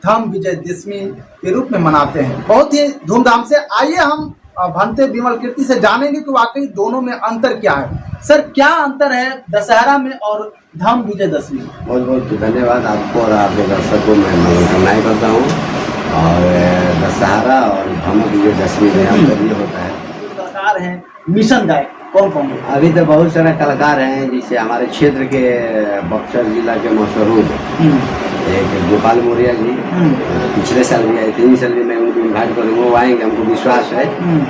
धम्म विजयदशमी के रूप में मनाते हैं बहुत ही धूमधाम से। आइए हम भंते विमल कीर्ति से जानेंगे कि वाकई दोनों में अंतर क्या है। सर, क्या अंतर है दशहरा में और धम्म विजयदशमी? बहुत बहुत धन्यवाद आपको और आपके दर्शकों को मैं मनोकामनाएं करता हूँ। और दशहरा और धम्म विजयदशमी में अंतर ये होता है, कलाकार हैं मिशन गायक कौन कौन है? अभी तो बहुत सारे कलाकार हैं, जैसे हमारे क्षेत्र के बक्सर जिला के मशहूर एक गोपाल मौर्य जी पिछले साल भी आए, 3 साल भी मैं उनको इन्वाइट करूँगा, वो आएंगे, हमको विश्वास है।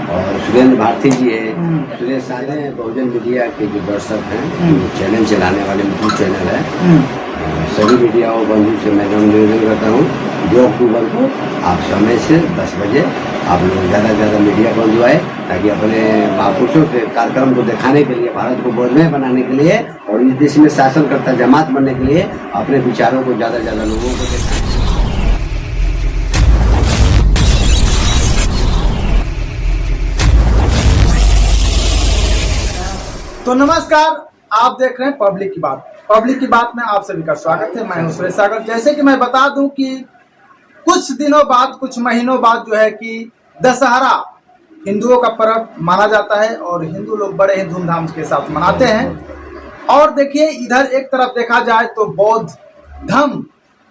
और सुरेंद्र भारती जी है, सुरेश सारे बहुजन मीडिया के जो दर्शक हैं, चैनल चलाने वाले यूट्यूब चैनल है, सभी मीडिया और बंधु से मैं निवेदन करता हूँ 2 अक्टूबर को आप समय से 10 बजे आप लोग ज़्यादा से ज़्यादा मीडिया बंधु आए, ताकि अपने महापुरुषों के कार्यक्रम को दिखाने के लिए, भारत को बोधमय बनाने के लिए और इस देश में शासनकर्ता जमात बनने के लिए अपने विचारों को ज़्यादा से ज़्यादा लोगों को दिखाएं। तो नमस्कार, आप देख रहे हैं पब्लिक की बात। पब्लिक की बात में आप सभी का स्वागत है। मैं हूं सुरेश सागर। जैसे कि मैं बता दूं कि कुछ दिनों बाद, कुछ महीनों बाद जो है कि दशहरा हिंदुओं का पर्व माना जाता है और हिंदू लोग बड़े ही धूमधाम के साथ मनाते हैं। और देखिए, इधर एक तरफ देखा जाए तो बौद्ध धम्म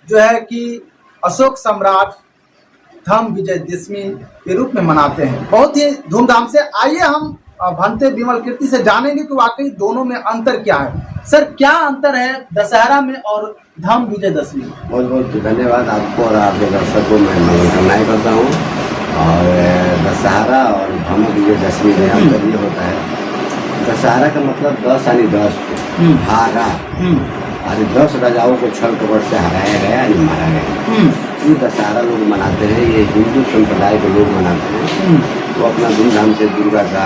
जो है कि अशोक सम्राट धम्म विजयदशमी के रूप में मनाते हैं बहुत ही धूमधाम से। आइए हम भंते विमल कीर्ति से जानेंगे कि वाकई दोनों में अंतर क्या है। सर, क्या अंतर है दशहरा में और धम्म विजयदशमी? बहुत बहुत धन्यवाद आपको और आपके दर्शकों को मैं मनोकामनाएं करता हूँ। और दशहरा और धम्म विजयदशमी में अंतर ये होता है, दशहरा का मतलब 10 यानी 10 हारा, यानी 10 राजाओं को छल कपट से हराया गया यानी मारा गया। ये दशहरा लोग मनाते हैं, ये हिंदू संप्रदाय के लोग मनाते हैं। वो अपना धूमधाम से दुर्गा का,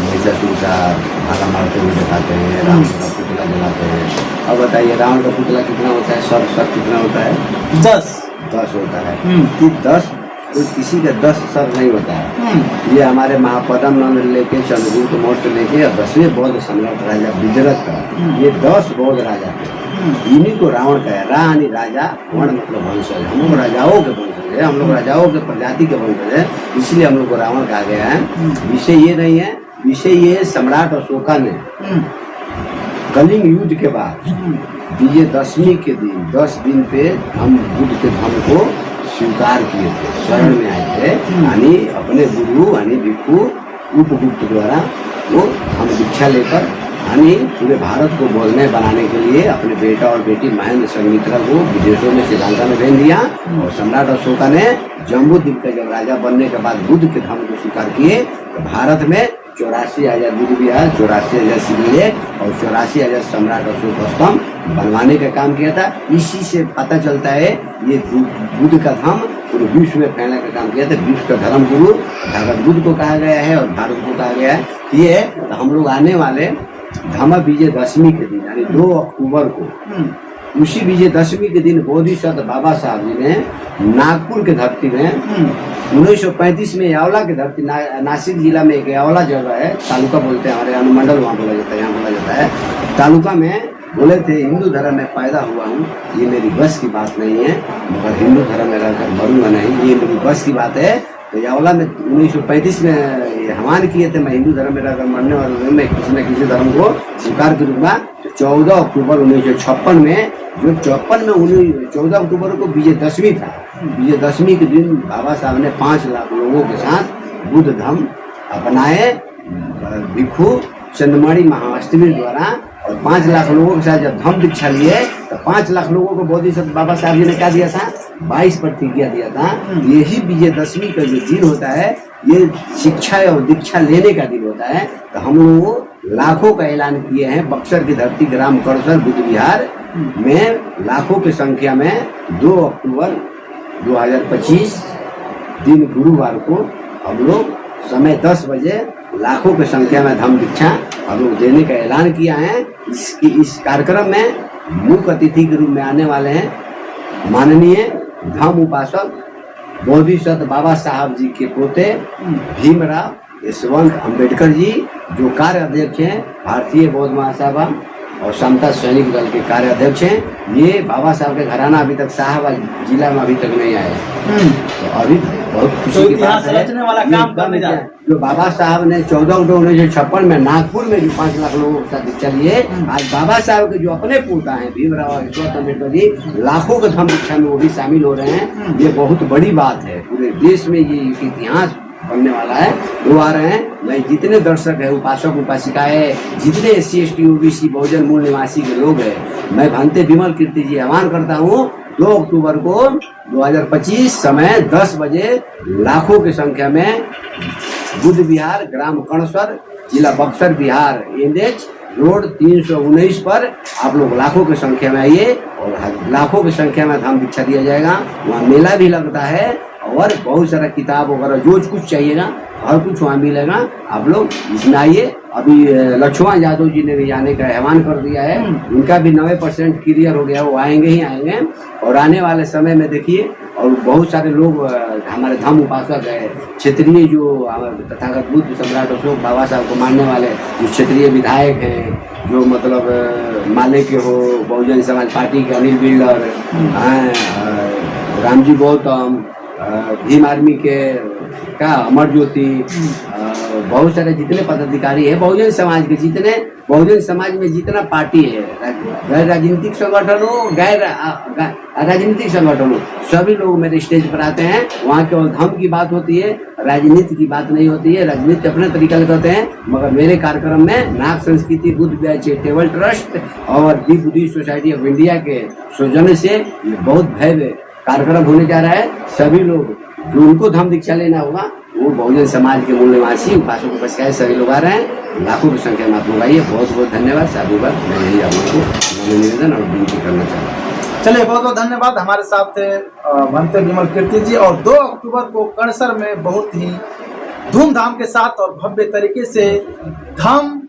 महिषासुर का भाला मारते हुए दिखाते हैं, रावण का पुतला जलाते हैं। अब बताइए, रावण का पुतला कितना होता है, सर कितना होता है? 10 होता है। कि 10 तो किसी का 10 सर नहीं होता है। ये हमारे महापदम नंद लेके चंद्रगुप्त मौर्य लेके 10वें बौद्ध सम्राट राजा विजरथ का, ये 10 बौद्ध राजा थे। इन्हीं को रावण का है। यानी राजा, वर्ण मतलब वंशज, हम लोग राजाओं के वंशज है, हम लोग राजाओं के प्रजाति के वंशज है, इसलिए हम लोग को रावण कहा गया है। विषय ये नहीं है, विषय ये सम्राट अशोका ने कलिंग युद्ध के बाद विजयदशमी के दिन 10 दिन पे हम बुद्ध के धम्म को स्वीकार किए थे, शरण में आए थे। यानी अपने गुरु यानी भिक्षु उपगुप्त द्वारा वो हम दीक्षा लेकर यानी पूरे भारत को बोधमय बनाने के लिए अपने बेटा और बेटी महेंद्र संघमित्रा को विदेशों में श्रीलंका में भेज दिया। और सम्राट अशोका ने जम्बूद्वीप का जब राजा बनने के बाद बुद्ध के धम्म को स्वीकार किए तो भारत में 84,000 बुद्ध विहार, 84,000 शिवलिंग और 84,000 सम्राट अशोक स्तंभ बनवाने का काम किया था। इसी से पता चलता है ये बुद्ध का धम्म पूरे विश्व में फैलने का काम किया था। विश्व का धर्म गुरु भगत बुद्ध को कहा गया है और भारत को कहा गया है। ये तो हम लोग आने वाले धम्म विजयदशमी के दिन यानी 2 अक्टूबर को, उसी विजयदशमी के दिन बोधिसत्व बाबा साहब जी ने नागपुर के धरती में 1935 में यावला की धरती, नासिक जिला में एक यावला जगह है, तालुका बोलते हैं, हमारे अनुमंडल वहाँ बोला जाता है, यहाँ बोला जाता है। तालुका में बोले थे, हिंदू धर्म में पैदा हुआ हूँ, ये मेरी बस की बात नहीं है, मगर हिंदू धर्म में रहकर मरूंगा नहीं, ये मेरी बस की बात है। तो यावला में 1935 में हमान किए थे, मैं हिंदू धर्म में रहकर मरने वाला मैं किसी न किसी धर्म को स्वीकार करूँगा। तो 14 अक्टूबर 1956 में, जो 14 अक्टूबर को विजयदशमी था, विजयदशमी के दिन बाबा साहब ने 5 लाख लोगों के साथ बुद्ध धम्म अपनाए भिक्षु चंद्रमणि महाअष्टमी द्वारा। और 5 लाख लोगों के साथ जब धम्म दीक्षा लिए तो 5 लाख लोगों को बोधिसत्व बाबा साहब जी ने क्या दिया था, 22 प्रतिज्ञा दिया था। यही विजयदशमी का जो दिन होता है, ये शिक्षा और दीक्षा लेने का दिन होता है। तो हम लोग लाखों का ऐलान किए हैं। बक्सर की धरती ग्राम करसर बुद्ध विहार में लाखों की संख्या में 2 अक्टूबर 2025 दिन गुरुवार को हम लोग समय 10 बजे लाखों की संख्या में धम्म दीक्षा हम लोग देने का ऐलान किया है। इस कार्यक्रम में मुख्य अतिथि के रूप में आने वाले हैं माननीय धम्म उपासक बोधिसत्व बाबा साहब जी के पोते भीमराव यशवंत अम्बेडकर जी, जो कार्य अध्यक्ष हैं भारतीय बौद्ध महासभा और समता सैनिक दल के कार्याध्यक्ष हैं। ये बाबा साहब के घराना अभी तक साहब जिला में अभी तक नहीं आए, तो अभी बहुत खुशी की बात है। रचने वाला काम करने जा रहे हैं। जो बाबा साहब ने 14 अक्टूबर 1956 में नागपुर में जो 5 लाख लोगों के साथ दीक्षा लिए, आज बाबा साहब के जो अपने पोता हैं भीमराव यशवंत अम्बेडकर जी, लाखों के धम्म दीक्षा में वो भी शामिल हो रहे हैं। ये बहुत बड़ी बात है, पूरे देश में ये इतिहास बनने वाला है। वो आ रहे हैं। मैं जितने दर्शक है, उपासक उपासिकाएं, जितने SC ST OBC बहुजन मूल निवासी के लोग हैं, मैं भांते विमल कीर्ति जी आह्वान करता हूँ 2 अक्टूबर को 2025 समय 10 बजे लाखों की संख्या में बुद्ध विहार, ग्राम कणसर, जिला बक्सर, बिहार, NH रोड 319 पर आप लोग लाखों की संख्या में आइए और लाखों की संख्या में धम्म दीक्षा दिया जाएगा। वहाँ मेला भी लगता है और बहुत सारा किताब वगैरह जो कुछ चाहिएगा हर कुछ वहाँ मिलेगा। आप लोग इसमें आइए। अभी लक्ष्मण यादव जी ने भी आने का आह्वान कर दिया है, उनका भी 90% क्लियर हो गया, वो आएंगे ही आएंगे। और आने वाले समय में देखिए और बहुत सारे लोग हमारे धम्म उपासक है, क्षेत्रीय जो तथागत बुद्ध सम्राट अशोक बाबा साहब को मानने वाले जो क्षेत्रीय विधायक हैं, जो मतलब माले के हो, बहुजन समाज पार्टी के अनिल बिल्डर, रामजी गौतम, भीम आर्मी के क्या अमर ज्योति, बहुत सारे जितने पदाधिकारी है बहुजन समाज के, जितने बहुजन समाज में जितना पार्टी है, गैर राजनीतिक संगठन हो, गैर राजनीतिक संगठन हो, सभी लोग मेरे स्टेज पर आते हैं। वहाँ केवल धर्म की बात होती है, राजनीति की बात नहीं होती है। राजनीति अपने तरीका से करते हैं, मगर मेरे कार्यक्रम में नाग संस्कृति बुद्ध विहार चैरिटेबल ट्रस्ट और दी बुद्धिस्ट सोसाइटी ऑफ इंडिया के सौजन्य से ये बहुत भव्य कार्यक्रम होने जा रहा है। सभी लोग जो उनको धम्म दीक्षा लेना होगा वो बहुजन समाज के मूल निवासी उपासक उपासिकाएं सभी लोग आ रहे हैं। लाखों की संख्या में आप लोग आइए। बहुत बहुत धन्यवाद। साधुवाद। मैं यही आप लोगों को निवेदन और विनती करना चाहता हूँ। चलिए, बहुत बहुत धन्यवाद। हमारे साथ थे भांते विमल कीर्ति जी। और 2 अक्टूबर को कणसर में बहुत ही धूमधाम के साथ और भव्य तरीके से धम्म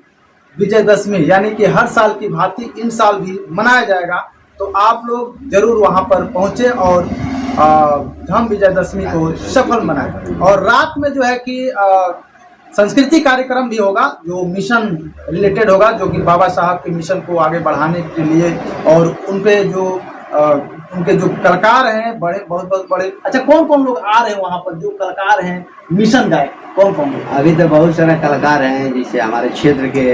विजयदशमी यानी कि हर साल की भांति इन साल भी मनाया जाएगा। तो आप लोग जरूर वहां पर पहुंचे और धम्म विजयदशमी को सफल मनाएं। और रात में जो है कि संस्कृति कार्यक्रम भी होगा, जो मिशन रिलेटेड होगा, जो कि बाबा साहब के मिशन को आगे बढ़ाने के लिए। और उनके जो कलाकार हैं बड़े, बहुत बड़े। अच्छा, कौन कौन लोग आ रहे हैं वहाँ पर जो कलाकार हैं मिशन गायक? कौन कौन लोग? अभी तो बहुत सारे कलाकार हैं, जैसे हमारे क्षेत्र के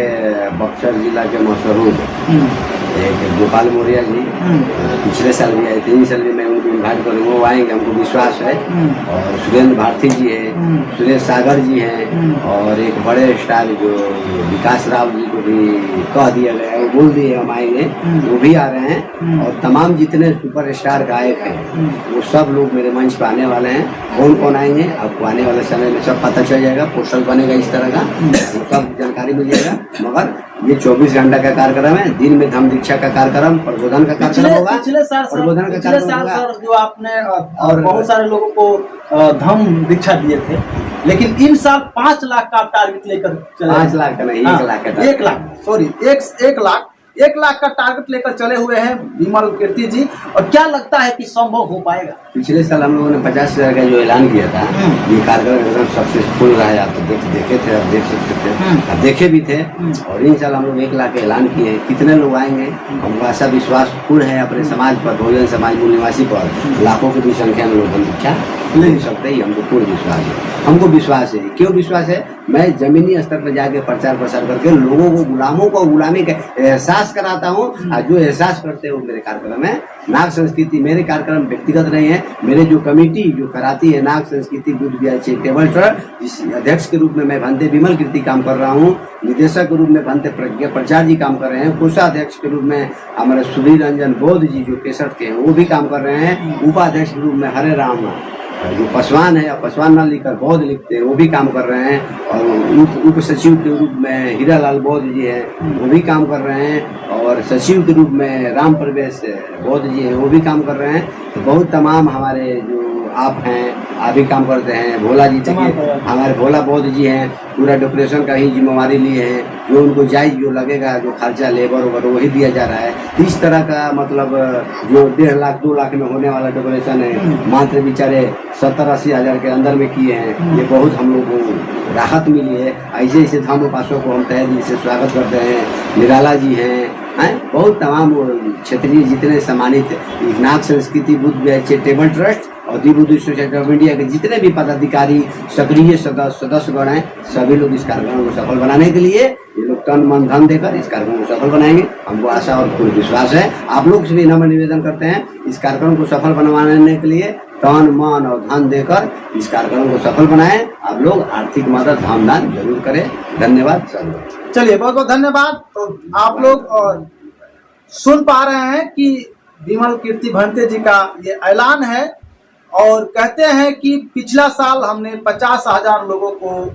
बक्सर जिला के मशहूर एक गोपाल मौर्य जी, पिछले साल भी आए थे, इन साल भी मैं उनको इन्वाइट करूँगा, वो आएंगे, हमको विश्वास है। और सुरेंद्र भारती जी है, सुरेश सागर जी हैं, और एक बड़े स्टार जो विकास राव जी को भी कह दिया गया है, वो बोल दिए हम आएंगे, वो भी आ रहे हैं। और तमाम जितने सुपर स्टार गायक हैं वो सब लोग मेरे मंच पर आने वाले हैं। कौन कौन आएंगे आपको आने वाले समय में सब पता चल जाएगा, पोस्टर बनेगा इस तरह का, वो सब जानकारी मिल जाएगा। मगर ये 24 घंटा का कार्यक्रम है। दिन में धम्म दीक्षा का कार्यक्रम, प्रबोधन का कार्यक्रम होगा। पिछले साल सर जो आपने और बहुत सारे लोगों को धम्म दीक्षा दिए थे, लेकिन इन साल 5 लाख का टारगेट लेकर चले। 5 लाख का नहीं, 1 लाख का। 1 लाख, सॉरी, 1 लाख का टारगेट लेकर चले हुए हैं विमल कीर्ति जी। और क्या लगता है कि संभव हो पाएगा? पिछले साल हम लोगों ने 50,000 का जो ऐलान किया था, ये कार्यक्रम एकदम सक्सेसफुल रहा है। आप तो देखे थे, आप देख सकते थे, आप देखे भी थे। और इन साल हम लोग 1 लाख का ऐलान किए हैं। कितने लोग आएंगे, हमको ऐसा विश्वास पूर्ण है अपने समाज पर, बहुजन समाज मूल निवासी पर, लाखों की भी संख्या में लोग धम्म दीक्षा ले सकते हैं। हमको पूर्ण विश्वास है। हमको विश्वास है। क्यों विश्वास है? मैं जमीनी स्तर पर जाके प्रचार प्रसार करके लोगों को, गुलामों को गुलामी का एहसास कराता हूँ। और जो एहसास करते हैं वो मेरे कार्यक्रम है। नाग संस्कृति मेरे कार्यक्रम व्यक्तिगत नहीं है, मेरे जो कमेटी जो कराती है नाग संस्कृति बुद्ध विहार चैरिटेबल ट्रस्ट, जिस अध्यक्ष के रूप में मैं भांते विमल कीर्ति काम कर रहा हूँ, निदेशक के रूप में भांते प्रज्ञा प्रचार जी काम कर रहे हैं, कोषाध्यक्ष के रूप में हमारे सुधीर रंजन बौद्ध जी जो 63 के हैं वो भी काम कर रहे हैं, उपाध्यक्ष के रूप में हरे राम जो पासवान है, पासवान न लिखकर बौद्ध लिखते हैं, वो भी काम कर रहे हैं। और उप सचिव के रूप में हीरालाल बौद्ध जी हैं, वो भी काम कर रहे हैं। और सचिव के रूप में राम प्रवेश बौद्ध जी हैं, वो भी काम कर रहे हैं। तो बहुत तमाम हमारे जो आप हैं, आप भी काम करते हैं। भोला जी देखिए, हमारे भोला बौद्ध जी हैं, पूरा डेकोरेशन का ही जिम्मेवारी लिए हैं। जो उनको जायज जो लगेगा, जो खर्चा लेबर वगैरह वही दिया जा रहा है। इस तरह का मतलब जो 1.5 लाख 2 लाख में होने वाला डेकोरेशन है, मात्र बेचारे 70-80 हज़ार के अंदर में किए हैं। ये बहुत हम लोग को राहत मिली है। ऐसे ऐसे धर्म उपासकों को हम तहे दिल से स्वागत करते हैं। निराला जी हैं, बहुत तमाम क्षेत्रीय जितने सम्मानित नाथ संस्कृति बुद्ध चैरिटेबल ट्रस्ट और दी बुद्ध सोसाइटी ऑफ इंडिया के जितने भी पदाधिकारी, सक्रिय सदस्यगण हैं, सभी लोग इस कार्यक्रम को सफल बनाने के लिए ये लोग तन मन धन देकर इस कार्यक्रम को सफल बनाएंगे। हमको आशा और पूर्ण विश्वास है। आप लोग से भी नम्र निवेदन करते हैं, इस कार्यक्रम को सफल बनवाने के लिए तन मन और धन देकर इस कार्यक्रम को सफल बनाएं। आप लोग आर्थिक मदद धन दान जरूर करें। धन्यवाद सर। चलिए, बहुत बहुत धन्यवाद। तो आप लोग और सुन पा रहे हैं कि विमल कीर्ति भंते जी का ये ऐलान है और कहते हैं कि पिछला साल हमने 50,000 लोगों को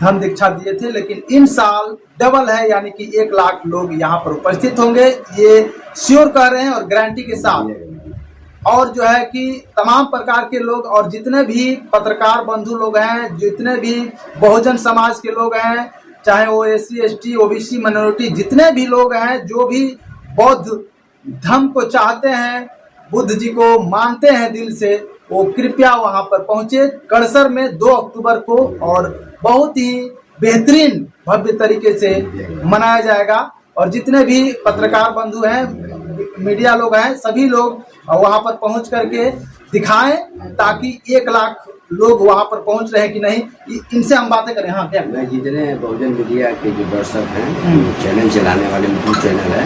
धर्म दीक्षा दिए थे, लेकिन इन साल डबल है, यानी कि 1 लाख लोग यहाँ पर उपस्थित होंगे। ये श्योर कह रहे हैं और गारंटी के साथ। और जो है कि तमाम प्रकार के लोग और जितने भी पत्रकार बंधु लोग हैं, जितने भी बहुजन समाज के लोग हैं, चाहे वो SC ST OBC माइनॉरिटी, जितने भी लोग हैं, जो भी बौद्ध धर्म को चाहते हैं, बुद्ध जी को मानते हैं दिल से, वो कृपया वहां पर पहुंचे कड़सर में 2 अक्टूबर को। और बहुत ही बेहतरीन भव्य तरीके से मनाया जाएगा। और जितने भी पत्रकार बंधु हैं, मीडिया लोग हैं, सभी लोग वहां पर पहुंच करके दिखाएं, ताकि 1 लाख लोग वहां पर पहुंच रहे कि नहीं। इनसे हम बातें करें। हाँ, क्या मैं जितने बहुजन मीडिया के जो दर्शक हैं, चैनल चलाने वाले यूट्यूब चैनल है,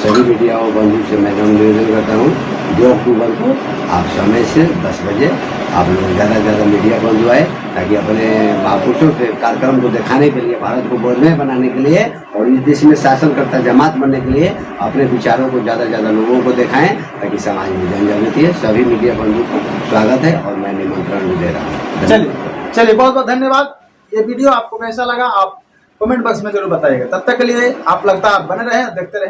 सभी मीडिया और बंधु से मैं निवेदन करता हूँ, 2 अक्टूबर को आप समय से 10 बजे आप लोग ज़्यादा से ज़्यादा मीडिया बंधु आए, ताकि अपने महापुरुषों के कार्यक्रम को दिखाने के लिए, भारत को बौद्धमय बनाने के लिए और इस देश में शासनकर्ता जमात बनने के लिए अपने विचारों को ज़्यादा से ज़्यादा लोगों को दिखाएं, ताकि समाज में जन जागृति है। सभी मीडिया बंधु को स्वागत है और मैं निमंत्रण भी दे रहा हूँ। चलिए, बहुत बहुत धन्यवाद। ये वीडियो आपको कैसा लगा आप कमेंट बॉक्स में जरूर बताइएगा। तब तक के लिए आप लगातार बने रहें, देखते रहें।